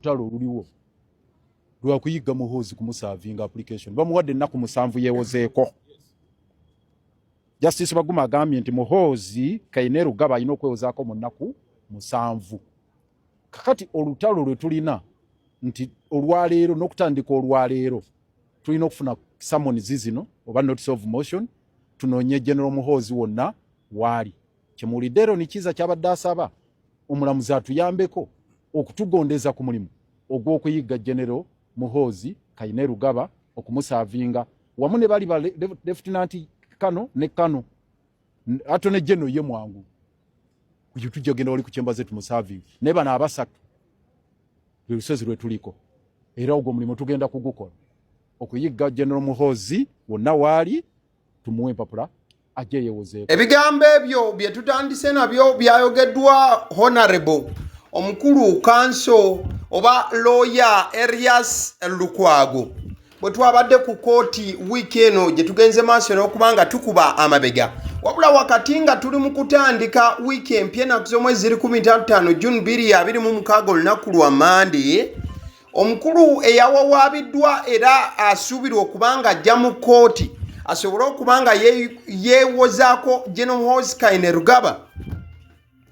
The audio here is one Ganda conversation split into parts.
talo oluliwo lwa kuyiga Muhoozi kumusavinga application bamuwadde ennaku 7 yewozeeko. Justice Baguma agambye nti Muhoozi Kayine Rugaba alina okwewozaako mu nnaku 7. Kakati olutalo lwe tulina nti olwaleero n'okutandika olwaleero tulina okufuna summons zino oba notice of motion tunoonye General Muhoozi wonna waali. Kyemuwuliddero ni kiza kyabadde asaba omulamuzi atuyambeko okutugondeza ku mulimu ogw'okuyiga General Muhoozi Kayine Rugaba okumusavinga wamu ne bali ba Lieutenant Kano ne Kano ato ne General ye mwangu kuyo tujja genda wali ku chemba zetu musavinga ne bana abasatu lusozi lwe tuliko era ogwo mulimo tugenda kugukola okuyiga General Muhoozi wonna waali tumuwe empapula ajeyewozeeko. Ebigambo ebyo bye tutandise nabyo byayogeddwa Honorable omukulu kanso oba lawyer Erias Lukwago bwe twabadde ku kooti wiiki eno gye tugenze maaso n'okubanga tukuba amabega wabula wakati nga tuli mu kutandika wiiki empya ennaku z'omwezi 15 June 2026 olunaku lwa Monday omukulu eyawawaabiddwa era asuubirwa okubanga ajja mu kooti asobole okubanga yeewozaako General Muhoozi Kayine Rugaba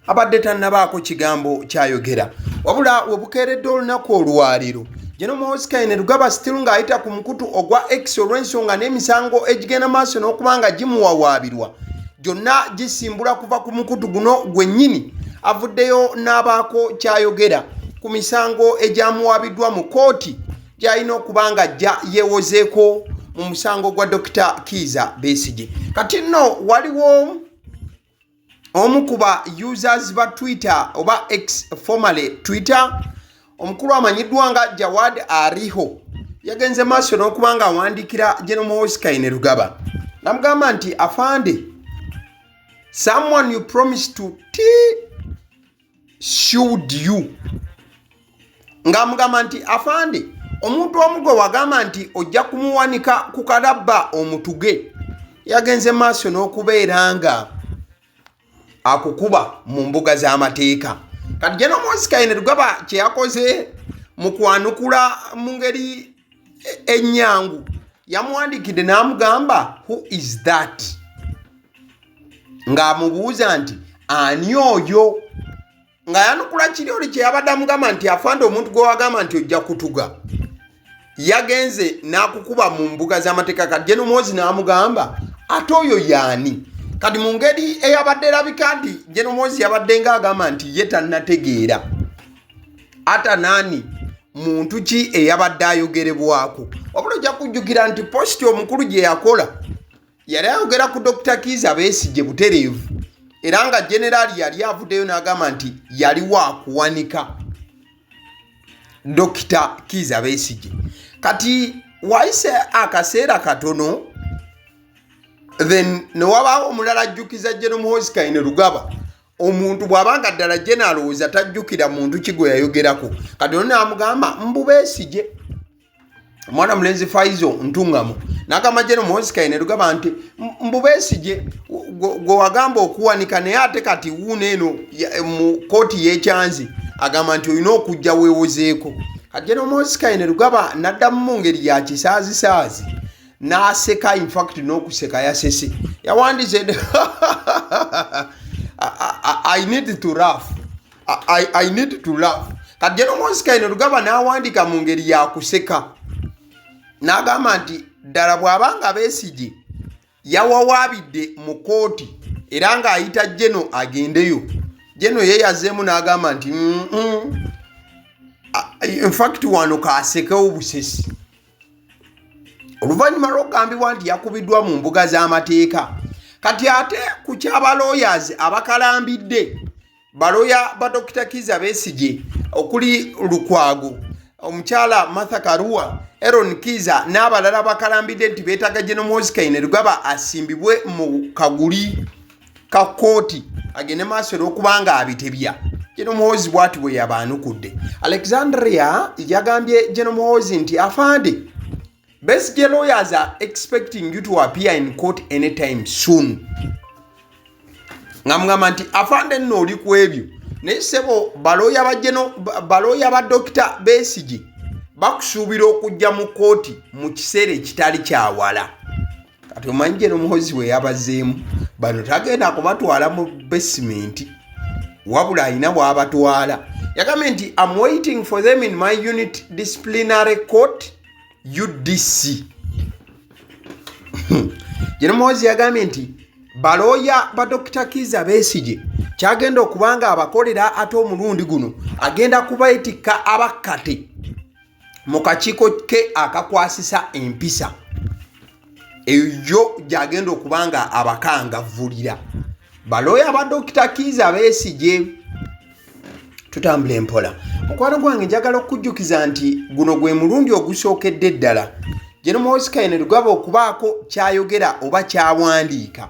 abadde tannabaako kigambo kyayogera wabula webukeeredde olunaku olwaliro General Muhoozi Kayine Rugaba still ng'ayita ku mukutu ogwa X olw'ensonga n'emisango egigenda maaso n'okubanga gimuwawaabirwa gyonna gisimbula kuva ku mukutu guno gwennyini avuddeyo n'abaako kyayogera ku misango egyamuwaabiddwa mu kooti gy'alina okubanga ajja yeewozeeko mu musango gwa Dr. Kiza Besigye. Kati nno waliwo omu ku ba users ba Twitter oba X formerly Twitter omukulu amanyiddwa nga Jawad Ariho yagenze maaso n'okubanga awandiikira General Muhoozi Kayine Rugaba namugamba nti afande someone you promised to should you ng'amugamba nti afande omuntu omu gwe wagamba nti ojja kumuwanika ku kalabba omutuge yagenze maaso n'okubeera nga akukuba mu mbuga z'amateeka. Kati General Muhoozi Kayine Rugaba kye yakoze mu kwanukula mu ngeri ennyangu yamuwandiikidde n'amugamba who is that ng'amubuuza nti ani oyo nga yanukula kiri oli kye yabadde amugamba nti afande omuntu gwe wagamba nti ojja kutuga yagenze n'akukuba mu mbuga z'amateeka. Kati General Muhoozi n'amugamba ate oyo yaani? Kati mu ngeri eyabadde erabika nti General Muhoozi yabadde ng'agamba nti ye tannategeera ata naani muntu ki eyabadde ayogerebwako wabula ojja kujjukira nti posti omukulu gye yakola yali ayogera ku Dr. Kiza Besigye butereevu era nga generaali yali avuddeyo n'agamba nti yali waakuwanika Dr. Kiza Besigye. Kati wayise akaseera katono then newabaawo omulala ajjukiza General Muhoozi Kayine Rugaba omuntu bw'abanga ddala gye nalowooza tajjukira muntu ki gwe yayogerako. Kati ono n'amugamba mbu Besigye omwana mulenzi Faizo ntungamu n'agamba General Muhoozi Kayine Rugaba nti mbu Besigye gwe wagamba okuwanika naye ate kati wuuno eno mu kooti y'ekyanzi agamba nti olina okujja weewozeeko. Kati General Muhoozi Kayine Rugaba n'addamu mu ngeri ya kisaazisaazi n'aseka in fact n'okuseka yasese yawandiise I need to laugh. I need to laugh. Kati General Muhoozi Kayine Rugaba n'awandiika mu ngeri ya kuseka n'agamba nti ddala bw'abanga Besigye yawawaabidde mu kooti era ng'ayita Jeno agendeyo Jeno ye yazzeemu n'agamba nti in fact wano kaasekewo busesi. Oluvannyuma lw'okugambibwa nti yakubiddwa mu mbuga z'amateeka kati ate ku kyaba lawyers abakalambidde baloya ba Dr. Kiza Besigye okuli Lukwago omukyala Martha Karua Aaron Kiza n'abalala bakalambidde nti beetaga General Muhoozi Kayine Rugaba asimbibwe mu kaguli ka kooti agende maaso n'okubanga abitebya. General Muhoozi bw'ati bwe yabaanukudde. Alexandria yagambye General Muhoozi nti afande Besigye lawyers are expecting you to appear in court anytime soon. Ngamugamba nti afande nno oli ku ebyo naye ssebo balooya ba Dr. Besigye bakusuubira okujja mu kooti mu kiseera ekitali kyawala. Kati omanyi General Muhoozi we yabazeemu bano tagenda kubatwala mu basement wabula alina bw'abatwala. Yagambye nti I'm waiting for them in my unit disciplinary court UDC. General Muhoozi yagambye nti balooya ba Dr. Kizza Besigye kyagenda okubanga abakolera ate omulundi guno agenda kubayitika abakkate mu kakiiko ke akakwasisa empisa eyo gyagenda okubanga abakangavvulira. Balooya ba Dr. Kizza Besigye tutambula empola. Mukwano gwange njagala okujjukiza nti guno gwe mulundi ogusookedde ddala General Muhoozi Kainerugaba okubaako kyayogera oba kyawandiika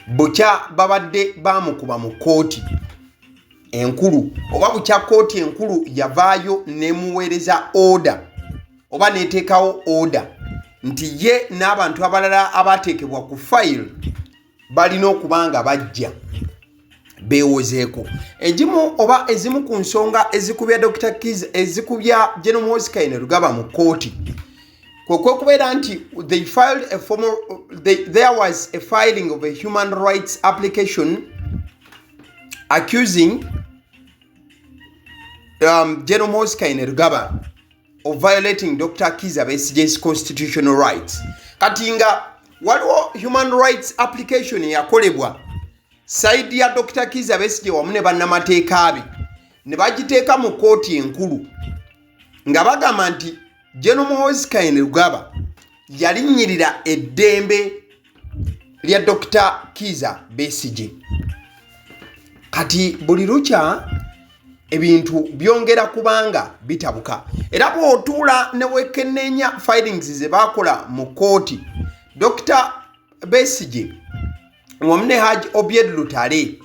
bukya babadde bamukuba mu kooti enkulu oba bukya kooti enkulu yavaayo nemuweereza order oba neteekawo order nti ye n'abantu abalala abateekebwa ku file balina okubanga bajja beewozeeko. Ezimu ku nsonga ezikubya Dr. Kizza ezikubya General Muhoozi Kainerugaba mu kooti kwekubeera nti there was a filing of a human rights application accusing General Muhoozi Kainerugaba of violating Dr. Kizza Besigye's constitutional rights. Kati nga waliwo human rights application yakolebwa side ya Dr. Kizza Besigye wamu ne bannamateeka be ne bagiteeka mu kooti enkulu nga bagamba nti General Muhoozi Kainerugaba yalinnyirira eddembe lya Dr. Kizza Besigye. Kati buli lukya ebintu byongera kubanga bitabuka era bw'otuula ne wekenneenya filings ze baakola mu kooti Dr. Besigye wamu ne Haji Obied Lutale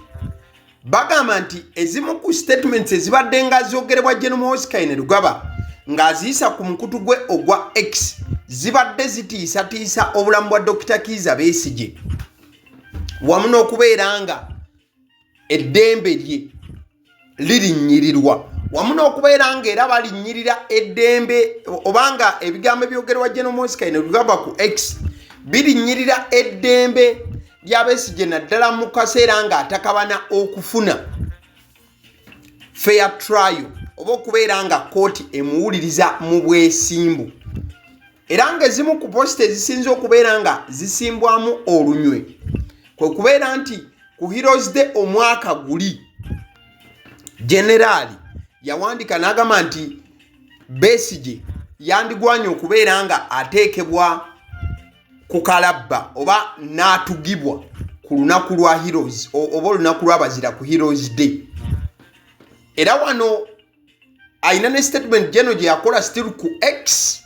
bagamba nti ezimu ku statements ezibadde nga zoogerebwa General Muhoozi Kainerugaba ng'aziyisa ku mukutu gwe ogwa X zibadde zitiisatiisa obulamu bwa Dr. Kizza Besigye wamu n'okubeera nga eddembe lye lirinnyirirwa wamu n'okubeera nga era balinnyirira eddembe obanga ebigambo ebyogerwa General Muhoozi Kainerugaba ku X birinnyirira eddembe lya Besigye naddala mu kaseera nga atakabana okufuna fair trial oba okubeera nga kooti emuwuliriza mu bwesimbu era nga ezimu ku posita ezisinza okubeera nga zisimbwamu olunywe kwe kubeera nti ku Heroes Day omwaka guli generali yawandika n'agamba nti Besigye yandigwanye okubeera nga ateekebwa ku kalabba oba n'atugibwa ku lunaku lwa Heroes oba olunaku lw'abazira ku Heroes Day. Era wano ayina ne statement geno gye yakola still ku X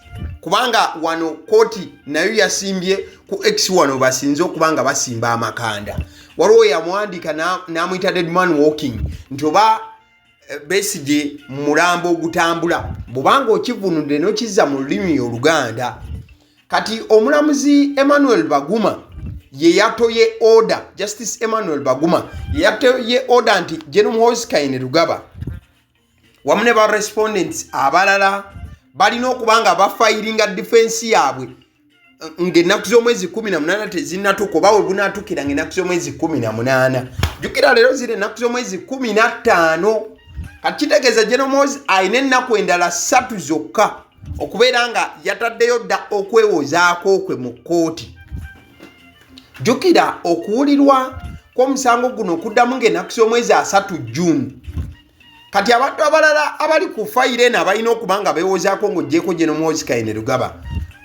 kubanga wano kooti nayo yasimbye ku X wano basinze okubanga basimba amakanda. Waliwo yamwandika n'amuyita dead man walking nti oba Besigye mulambo ogutambula bw'obanga okivunudde n'okizza mu lulimi Oluganda. Kati omulamuzi Emmanuel Baguma ye yatoye order, Justice Emmanuel Baguma ye yatoye order nti General Muhoozi Kainerugaba wamu ne ba respondents abalala balina okubanga bafairinga defense yaabwe ng'ennaku z'omwezi 18 tezinnatuuka oba we bunaatukira ng'ennaku z'omwezi 18. Jjukira leero ziri ennaku z'omwezi 15. Kati kitegeeza General Muhoozi alina ennaku endala 3 zokka okubeera nga yataddeyo dda okwewozaako kwe mu kooti. Jjukira okuwulirwa kw'omusango guno okuddamu ng'ennaku z'omwezi 3 June. Kati abantu abalala abali ku fayire eno abalina okubanga beewozaako ng'oggyeko General Muhoozi Kainerugaba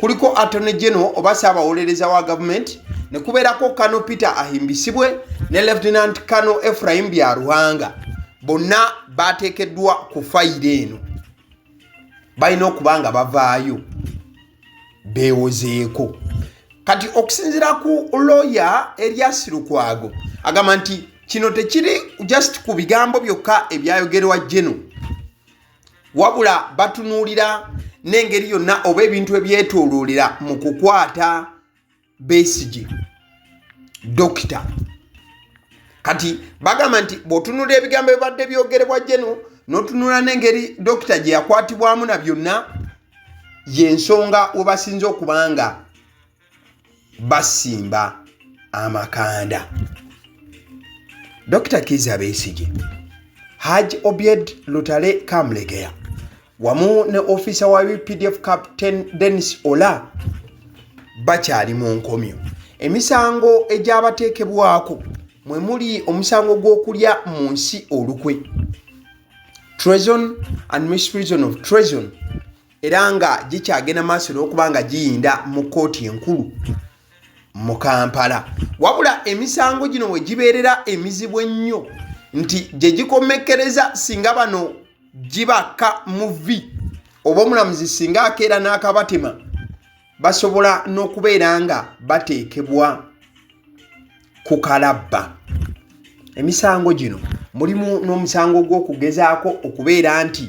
kuliko Attorney General oba Ssaabawolereza wa gavumenti ne kubeerako Kano Peter Ahimbisibwe ne Lieutenant Kano Ephraim Byaruhanga. Bonna bateekeddwa ku fayire eno balina okubanga bavaayo beewozeeko. Kati okusinziira ku lawyer Elias Lukwago agamba nti kino tekiri just ku bigambo byokka ebyayogerwa General wabula batunuulira n'engeri yonna oba ebintu ebyetooloolera mu kukwata Besigye Dokita. kati bagamba nti bw'otunula ebigambo ebibadde byogerebwa Jeno n'otunula n'engeri dokita gye yakwatibwamu na byonna y'ensonga we basinze okubanga basimba amakanda. Dr. Kizza Besigye, Haj Obied Lutale Kamlegeya wamu ne ofisa wa UPDF Captain Dennis Ola bakyali mu nkomyo. Emisango egyabateekebwako mwe muli omusango gw'okulya mu nsi olukwe, treason and misprision of treason, era nga gikyagenda maaso n'okubanga giyinda mu kooti enkulu mu Kampala. Wabula emisango gino we gibeerera emizibu ennyo nti gye gikomekkereza singa bano gibaka muvi oba omulamuzi singa akeera n'akabatema basobola n'okubeera nga bateekebwa ku kalabba. Emisango gino mulimu n'omusango gw'okugezaako okubeera nti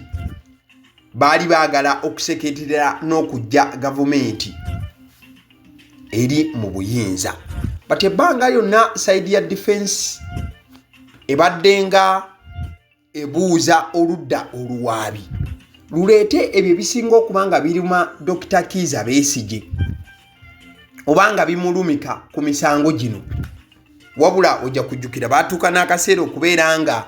baali baagala okuseketerera n'okujja gavumenti eri mu buyinza. But ebbanga lyonna side ya defense ebadde nga ebuuza oludda oluwaabi luleete ebyo ebisinga okuba nga biruma Dr. Kizza Besigye oba nga bimulumika ku misango gino. Wabula ojja kujjukira baatuuka n'akaseera okubeera nga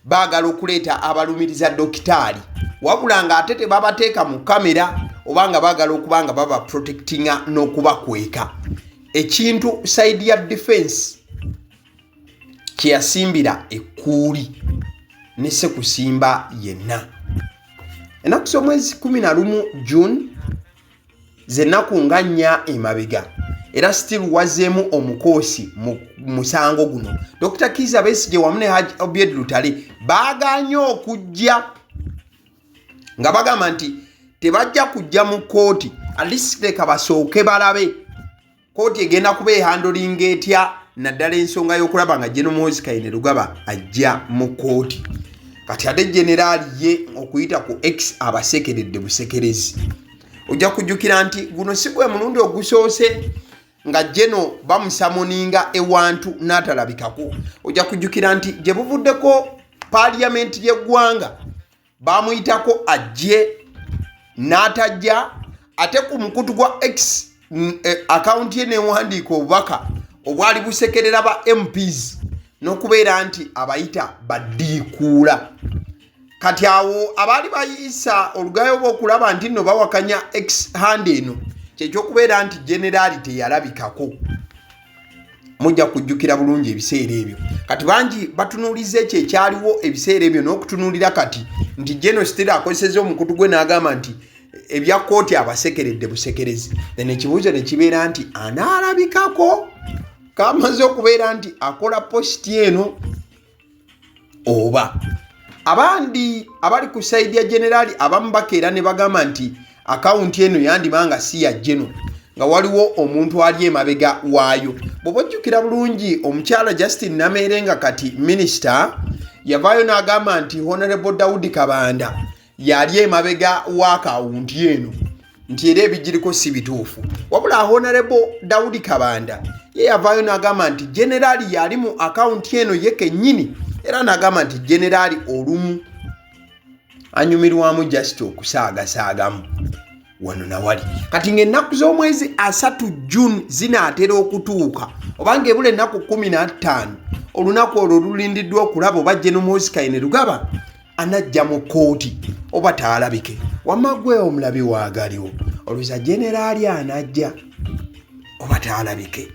baagala okuleeta abalumiriza dokitaali, wabula nga ate tebabateeka mu kamera oba nga baagala okuba nga baba protectinga n'okubakweka. Ekintu side ya defense kye yasimbira ekkuuli ne Ssekusimba yenna. Ennaku z'omwezi 11 June z'ennaku nga nnya emabega, era still wazeemu omukoosi mu musango guno. Dr. Kizza Besigye wamu ne Hajji Obied Lutale baaganye okujja nga bagamba nti tebajja kujja mu kooti, at least leka basooke balabe kooti egenda kuba ehandolinga etya naddala ensonga y'okulaba nga General Muhoozi ajja mu kooti. Kati ate generaali ye okuyita ku X abasekeredde busekerezi. Ojja kujjukira nti guno si gwe mulundi ogusoose nga Jeno bamusamoninga ewantu n'atalabikako. Ojja kujjukira nti gye buvuddeko paaliyamenti y'eggwanga bamuyitako ajje n'atajja, ate ku mukutu gwa X akawunti ye newandiika obubaka obwali busekerera ba MPs n'okubeera nti abayita baddiikuula. Kati awo abaali bayisa olugayo bw'okulaba nti nno bawakanya X hand eno kyekyokubeera nti generaali teyalabikako. Mujja kujjukira bulungi ebiseera ebyo. Kati bangi batunuuliza ekyo ekyaliwo ebiseera ebyo n'okutunuulira kati nti Jeno still akozesezza omukutu gwe n'agamba nti ebya kooti abasekeredde busekerezi. Then ekibuuzo ne kibeera nti anaalabikako kamaze okubeera nti akola posti eno oba. Abandi abali ku side ya generaali abamu bakeera ne bagamba nti akawunti eno yandibanga si ya Jeno nga waliwo omuntu ali emabega waayo. Bw'ojjukira bulungi omukyala Justin Nameerenga kati minisita yavaayo n'agamba nti Honorable Daudi Kabanda yali emabega w'akawunti eno nti era ebigiriko si bituufu. Wabula Honorable Daudi Kabanda ye yavaayo n'agamba nti generaali yali mu akawunti eno ye kennyini, era n'agamba nti generaali olumu anyumirwamu just okusaagasaagamu wano na wali. Kati ng'ennaku z'omwezi 3 June zinaatera okutuuka oba ng'ebula ennaku 15 olunaku olwo lulindiddwa okulaba oba General Muhoozi anajja mu kooti oba taalabike. Wamma gwe omulabi wa AGALIWO olowooza generaali anajja oba taalabike?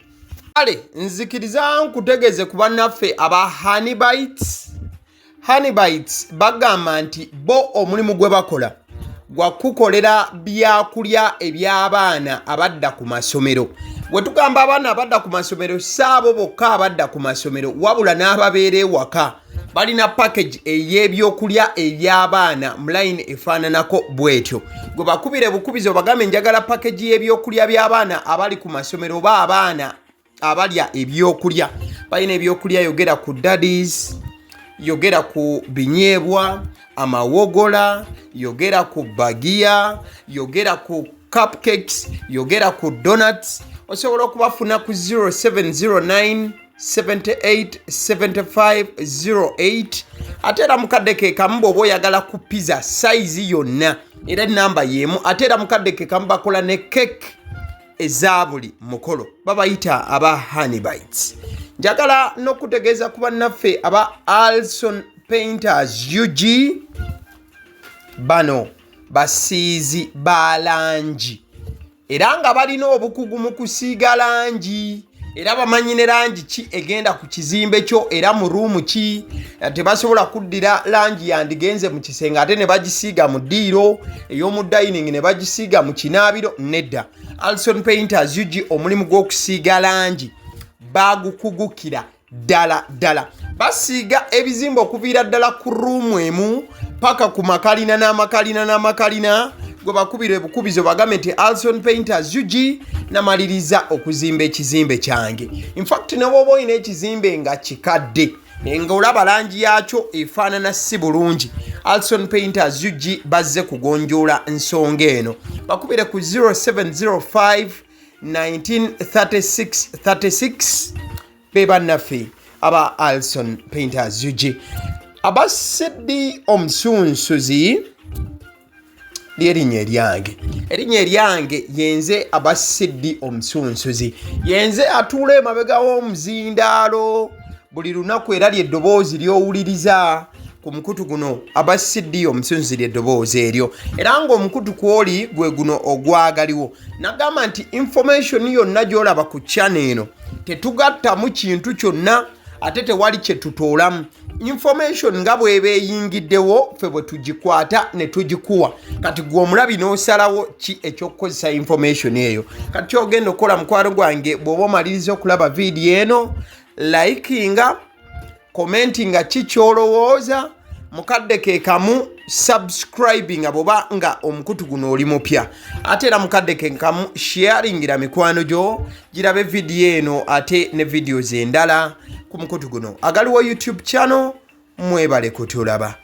Kale nzikiriza nkutegeeze ku bannaffe aba Honeybites bagamba nti bo omulimu gwe bakola gwa kukolera byakulya eby'abaana abadda ku masomero. Bwe tugamba abaana abadda ku masomero saabo bokka abadda ku masomero, wabula n'ababeera ewaka balina package ey'ebyokulya eby'abaana mu line efaananako bwetyo. Gwe bakubire bukubizi obagambe njagala package y'ebyokulya by'abaana abali ku masomero oba abaana abalya ebyokulya. Balina ebyokulya yogera ku daddies, yogera ku binyeebwa, amawogola, yogera ku bagiya, yogera ku cupcakes, yogera ku donuts. Osobola okubafuna ku 0709 787508 ate era mukadde ke kamu bw'oba oyagala ku pizza size yonna era namba yemu ate era mukadde ke kamu bakola ne cake eza buli mukolo babayita aba honey bites. Njagala n'okutegeeza ku bannaffe aba Alson Painters UG bano basiizi ba langi era nga balina obukugu mu kusiiga langi era bamanyi ne langi ki egenda ku kizimbe kyo era mu ruumu ki tebasobola kuddira langi yandigenze mu kisenge ate ne bagisiiga mu ddiiro ey'omu dining ne bagisiiga mu kinaabiro nedda. Alson Painters UG omulimu gw'okusiiga langi bagukugukira ddala basiiga ebizimbe okuviira ddala ku ruumu emu paka ku makalina n'amakalina gwe bakubira ebukubizo bagambe nti Alson Painters UG namaliriza okuzimba ekizimbe kyange. In fact ne bw'oba olina ekizimbe nga kikadde nga olaba langi yakyo efaanana si bulungi, Alson Painters UG bazze kugonjoola nsonga eno. Bakubire ku 0705 1936 be bannaffe aba Alson Painters UG. Aba Sidi Omusunsuzi ly'erinnya eryange yenze aba Sidi Omusunsuzi yenze atuula emabega w'omuzindaalo buli lunaku era ly'eddoboozi ly'owuliriza ku mukutu guno aba Sidi Omusunsuzi ly'eddoboozi eryo era ng'omukutu kwoli gwe guno ogwagaliwo. Nagamba nti information yonna gy'olaba ku channel eno tetugattamu kintu kyonna ate tewali kye tutoolamu. Information nga bw'eba eyingiddewo ffe bwe tugikwata ne tugikuwa kati gwe omulabi n'osalawo ki eky'okukozesa information eyo. Kati kyogenda okukola mukwano gwange bw'oba omaliriza okulaba vidiyo eno likinga commentinga ki ky'olowooza mukadde ke kamu subscribinga bw'oba nga omukutu guno oli mupya ate era mukadde ke kamu sharingira mikwano gyo girabe vidiyo eno ate ne videos endala ku mukutu guno. Agaliwo YouTube channel mwebale kutulaba.